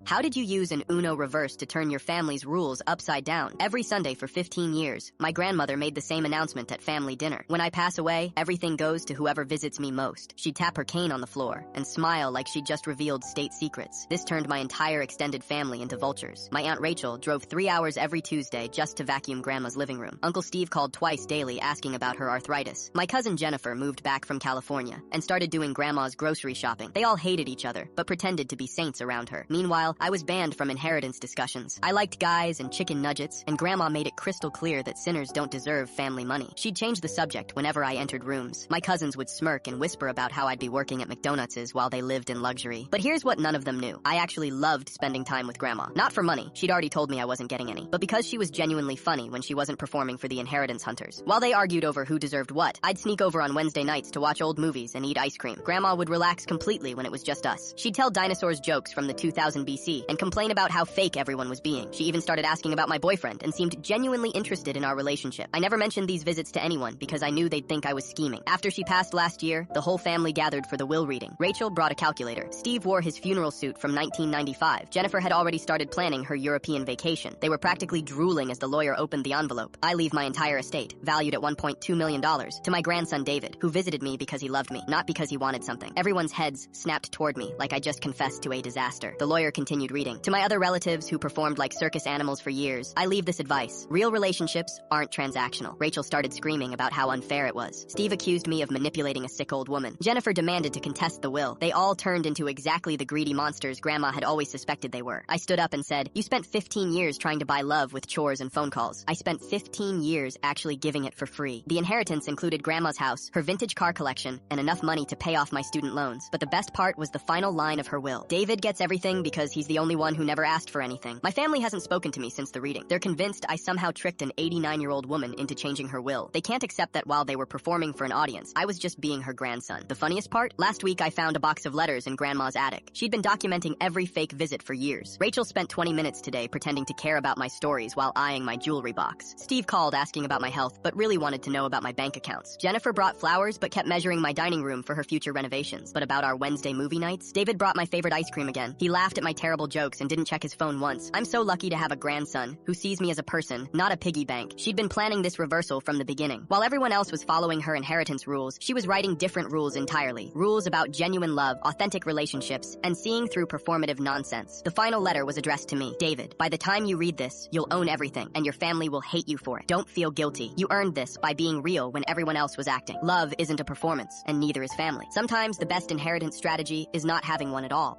How did you use an Uno reverse to turn your family's rules upside down? Every Sunday for 15 years, my grandmother made the same announcement at family dinner. When I pass away, everything goes to whoever visits me most. She'd tap her cane on the floor and smile like she'd just revealed state secrets. This turned my entire extended family into vultures. My Aunt Rachel drove 3 hours every Tuesday just to vacuum Grandma's living room. Uncle Steve called twice daily asking about her arthritis. My cousin Jennifer moved back from California and started doing Grandma's grocery shopping. They all hated each other, but pretended to be saints around her. Meanwhile, I was banned from inheritance discussions. I liked guys and chicken nuggets, and Grandma made it crystal clear that sinners don't deserve family money. She'd change the subject whenever I entered rooms. My cousins would smirk and whisper about how I'd be working at McDonald's while they lived in luxury. But here's what none of them knew. I actually loved spending time with Grandma. Not for money, she'd already told me I wasn't getting any, but because she was genuinely funny when she wasn't performing for the inheritance hunters. While they argued over who deserved what, I'd sneak over on Wednesday nights to watch old movies and eat ice cream. Grandma would relax completely when it was just us. She'd tell dinosaurs jokes from the 2000 BC and complain about how fake everyone was being. She even started asking about my boyfriend and seemed genuinely interested in our relationship. I never mentioned these visits to anyone because I knew they'd think I was scheming. After she passed last year, the whole family gathered for the will reading. Rachel brought a calculator. Steve wore his funeral suit from 1995. Jennifer had already started planning her European vacation. They were practically drooling as the lawyer opened the envelope. I leave my entire estate, valued at $1.2 million, to my grandson David, who visited me because he loved me, not because he wanted something. Everyone's heads snapped toward me like I just confessed to a disaster. The lawyer continued reading. To my other relatives who performed like circus animals for years, I leave this advice. Real relationships aren't transactional. Rachel started screaming about how unfair it was. Steve accused me of manipulating a sick old woman. Jennifer demanded to contest the will. They all turned into exactly the greedy monsters Grandma had always suspected they were. I stood up and said, "You spent 15 years trying to buy love with chores and phone calls. I spent 15 years actually giving it for free." The inheritance included Grandma's house, her vintage car collection, and enough money to pay off my student loans. But the best part was the final line of her will. David gets everything because he's the only one who never asked for anything. My family hasn't spoken to me since the reading. They're convinced I somehow tricked an 89-year-old woman into changing her will. They can't accept that while they were performing for an audience, I was just being her grandson. The funniest part? Last week I found a box of letters in Grandma's attic. She'd been documenting every fake visit for years. Rachel spent 20 minutes today pretending to care about my stories while eyeing my jewelry box. Steve called asking about my health, but really wanted to know about my bank accounts. Jennifer brought flowers, but kept measuring my dining room for her future renovations. But about our Wednesday movie nights, David brought my favorite ice cream again. He laughed at my terrible jokes and didn't check his phone once. I'm so lucky to have a grandson who sees me as a person, not a piggy bank. She'd been planning this reversal from the beginning. While everyone else was following her inheritance rules, she was writing different rules entirely. Rules about genuine love, authentic relationships, and seeing through performative nonsense. The final letter was addressed to me. David, by the time you read this, you'll own everything, and your family will hate you for it. Don't feel guilty. You earned this by being real when everyone else was acting. Love isn't a performance, and neither is family. Sometimes the best inheritance strategy is not having one at all.